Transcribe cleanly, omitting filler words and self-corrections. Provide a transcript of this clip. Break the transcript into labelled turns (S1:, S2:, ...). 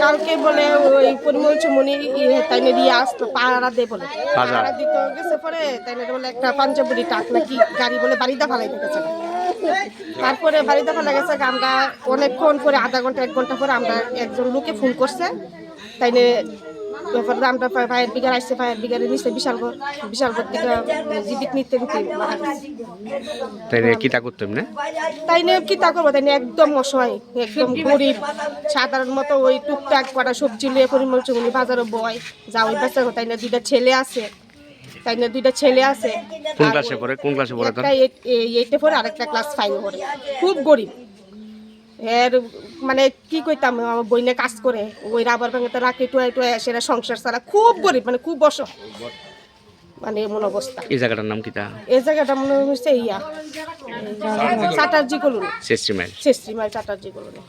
S1: কালকে বলে ওই পরিমল চুমনি তাইনে দিয়ে আসতো পাড়া দিয়ে বলে পাড়া দিতে গেছে পরে তাইনে বলে একটা পাঞ্জাবুরি টাক নাকি গাড়ি বলে বাড়িতে ফালাইতে গেছে। তারপরে বাড়িতে ফেলা গেছে আমরা অনেকক্ষণ পরে আধা ঘন্টা 1 ঘন্টা পরে আমরা একজন লোকে ফোন করছে তাইনে আমরা ফায়ার ব্রিগেড আসছে, ফায়ার ব্রিগেডের নিচে বিশালগড় থেকে জীবিত নিতে
S2: তাইনে কিতা করতাম না
S1: তাইনে কিতা করবো তাইনে একদম অসহায় একদম গরিব সাধারণ মতো ওই টুকটাক করা সবজি লিয়ে পরিমল চুমনি বাজারে বয় যা ওই বাচ্চা তাইনে 2টা ছেলে আছে
S2: কোন ক্লাসে পড়ে
S1: একটা 8-এ পড়ে আরেকটা ক্লাস 5-এ পড়ে। খুব গরিব এর মানে কি কইতাম আমার বইনে কাজ করে ওই রাবার ভাঙাতে রাখে টুয়া সেরা সংসার ছাড়া খুব গরিব মানে খুব অসহায় মানে এমন অবস্থা।
S2: এই জায়গাটার নাম কিতা?
S1: এই জায়গাটা মনে হচ্ছে চাটার্জি কলোনি,
S2: শেষ্রী মাইল
S1: চাটার্জি কলোনি।